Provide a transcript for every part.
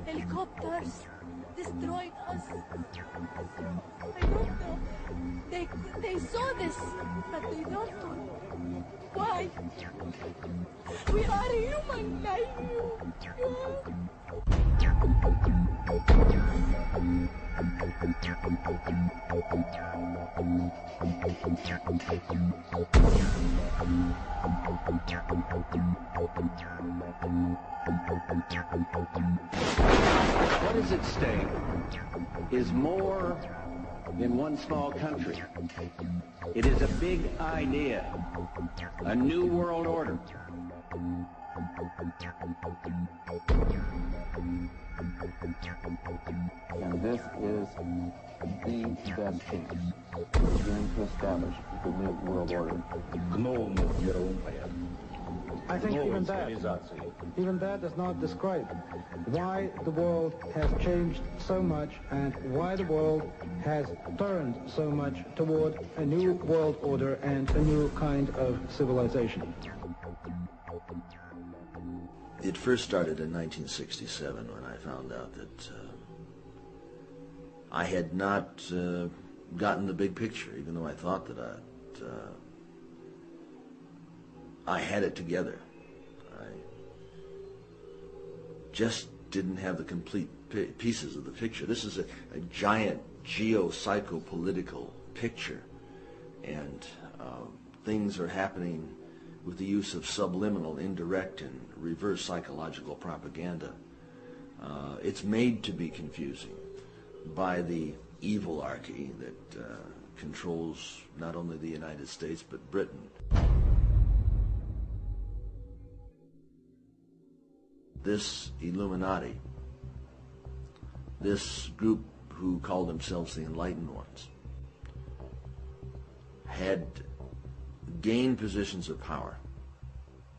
Helicopters destroyed us. I don't know. They saw this, but they don't know why. We are human like you. What is at stake is more than one small country. It is a big idea, a new world order. And this is the best chance to begin to establish the new world order. I think even that does not describe why the world has changed so much and why the world has turned so much toward a new world order and a new kind of civilization. It first started in 1967 when I found out that I had not gotten the big picture, even though I thought that I had it together. I just didn't have the complete pieces of the picture. This is a giant geo-psycho-political picture, and things are happening with the use of subliminal, indirect, and reverse psychological propaganda. It's made to be confusing by the evilarchy that controls not only the United States but Britain. This Illuminati, this group who called themselves the Enlightened Ones, had gained positions of power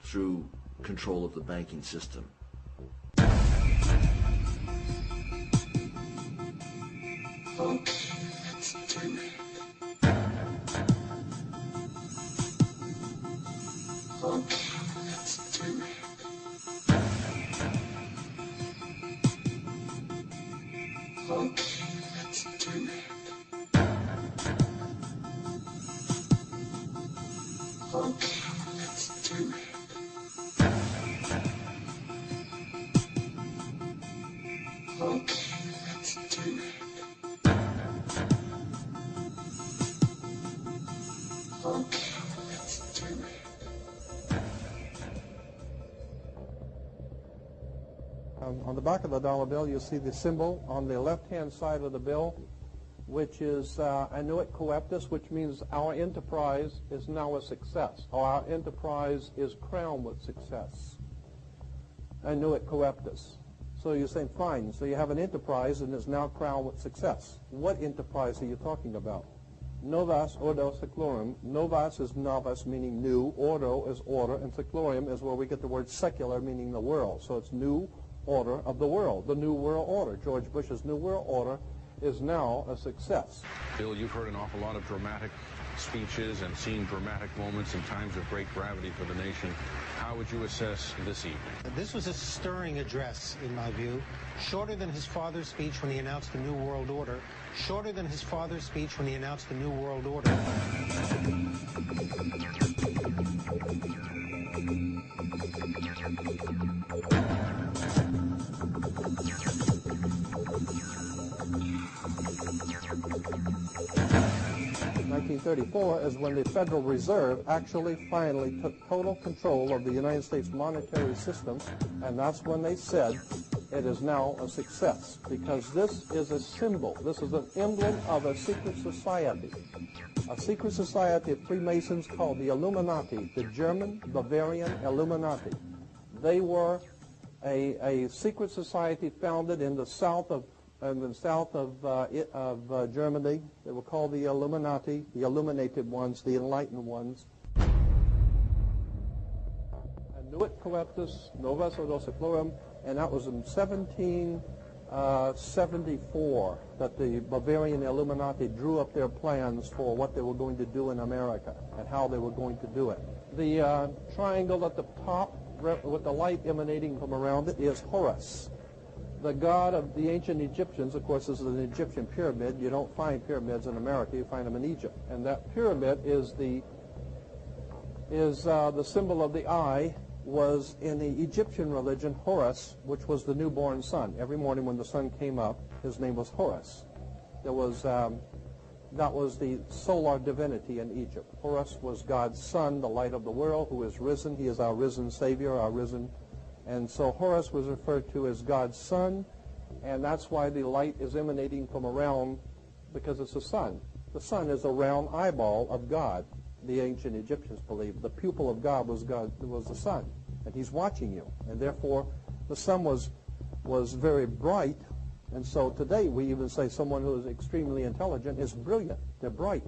through control of the banking system. On the back of the dollar bill, you'll see the symbol on the left-hand side of the bill, which is annuit coeptus, which means our enterprise is now a success. Our enterprise is crowned with success. Annuit coeptus. So you're saying, fine, so you have an enterprise and it's now crowned with success. What enterprise are you talking about? Novus ordo seclorum. Novus is novus, meaning new. Ordo is order. And seclorum is where we get the word secular, meaning the world. So it's new order of the world, the new world order. George Bush's new world order is now a success. Bill, you've heard an awful lot of dramatic speeches and seen dramatic moments in times of great gravity for the nation. How would you assess this evening? This was a stirring address, in my view, shorter than his father's speech when he announced the New World Order, shorter than his father's speech when he announced the New World Order. 1934 is when the Federal Reserve actually finally took total control of the United States monetary system, and that's when they said it is now a success, because this is a symbol, this is an emblem of a secret society of Freemasons called the Illuminati, the German Bavarian Illuminati. They were a secret society founded in the south of Germany. They were called the Illuminati, the illuminated ones, the enlightened ones. Nuit coeptis, novus ordo seclorum, and that was in 1774 that the Bavarian Illuminati drew up their plans for what they were going to do in America and how they were going to do it. The triangle at the top with the light emanating from around it is Horus, the god of the ancient Egyptians. Of course, this is an Egyptian pyramid. You don't find pyramids in America. You find them in Egypt. And that pyramid is the symbol of the eye, was in the Egyptian religion Horus, which was the newborn sun. Every morning when the sun came up, his name was Horus. There was that was the solar divinity in Egypt. Horus was God's son, the light of the world, who is risen. He is our risen Savior, our risen. And so Horus was referred to as God's son, and that's why the light is emanating from around, because it's the sun. The sun is a round eyeball of God. The ancient Egyptians believed the pupil of God was the sun, and he's watching you. And therefore, the sun was very bright. And so today we even say someone who is extremely intelligent is brilliant. They're bright.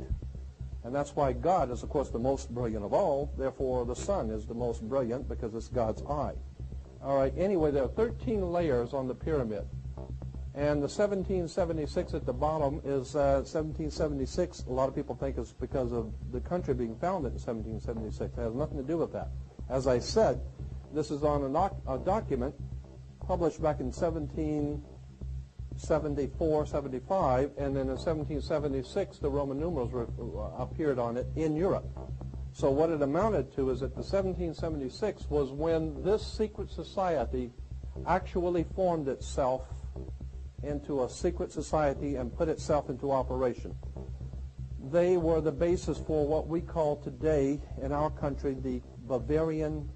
And that's why God is, of course, the most brilliant of all. Therefore, the sun is the most brilliant because it's God's eye. All right, anyway, there are 13 layers on the pyramid. And the 1776 at the bottom is 1776. A lot of people think it's because of the country being founded in 1776. It has nothing to do with that. As I said, this is on a document published back in 1774, 75, and then in 1776 the Roman numerals appeared on it in Europe. So what it amounted to is that the 1776 was when this secret society actually formed itself into a secret society and put itself into operation. They were the basis for what we call today in our country the Bavarian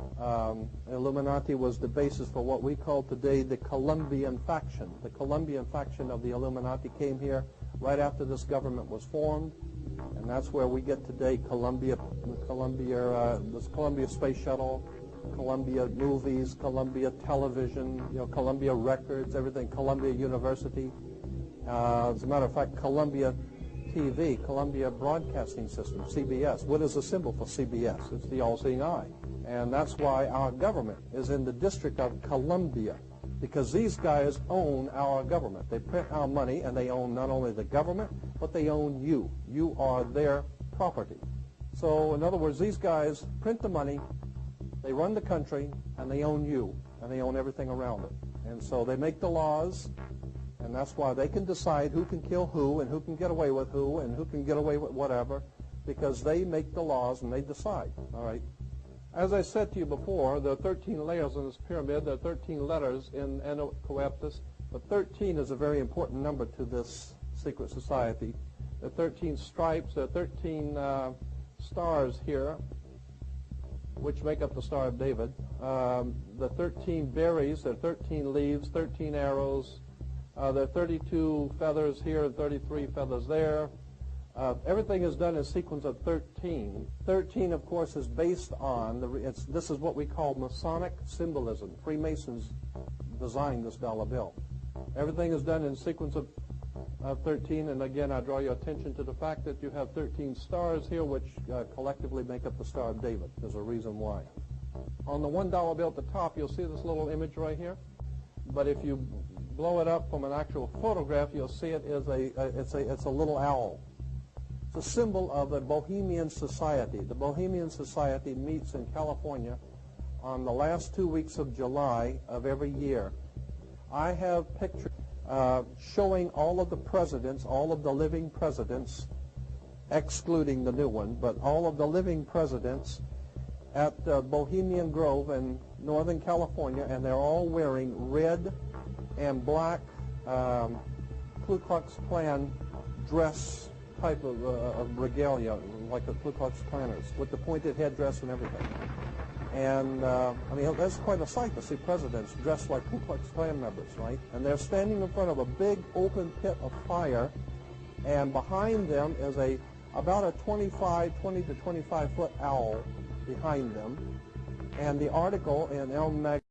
Illuminati was the basis for what we call today the Colombian faction. The Colombian faction of the Illuminati came here right after this government was formed, and that's where we get today this Columbia Space Shuttle, Columbia Movies, Columbia Television, Columbia Records, everything, Columbia University. As a matter of fact, Columbia TV, Columbia Broadcasting System, CBS. What is the symbol for CBS? It's the all-seeing eye. And that's why our government is in the District of Columbia, because these guys own our government. They print our money, and they own not only the government, but they own you. You are their property. So, in other words, these guys print the money, they run the country, and they own you, and they own everything around it. And so they make the laws, and that's why they can decide who can kill who, and who can get away with who, and who can get away with whatever, because they make the laws and they decide. All right. As I said to you before, there are 13 layers in this pyramid. There are 13 letters in Nuit coeptis, but 13 is a very important number to this secret society. There are 13 stripes. There are 13 stars here, which make up the Star of David. The 13 berries, there are 13 leaves, 13 arrows. There are 32 feathers here and 33 feathers there. Everything is done in sequence of 13. 13, of course, is based on, this is what we call Masonic symbolism. Freemasons designed this dollar bill. Everything is done in sequence of 13, and again, I draw your attention to the fact that you have 13 stars here, which collectively make up the Star of David. There's a reason why. On the $1 bill at the top, you'll see this little image right here. But if you blow it up from an actual photograph, you'll see it is it's a little owl. It's a symbol of the Bohemian Society. The Bohemian Society meets in California on the last 2 weeks of July of every year. I have pictures showing all of the presidents, all of the living presidents, excluding the new one, but all of the living presidents at Bohemian Grove in Northern California, and they're all wearing red and black Ku Klux Klan dress type of regalia, like the Ku Klux Klanners, with the pointed headdress and everything. And, I mean, that's quite a sight to see presidents dressed like Ku Klux Klan members, right? And they're standing in front of a big open pit of fire, and behind them is about a 20 to 25 foot owl behind them. And the article in Elm magazine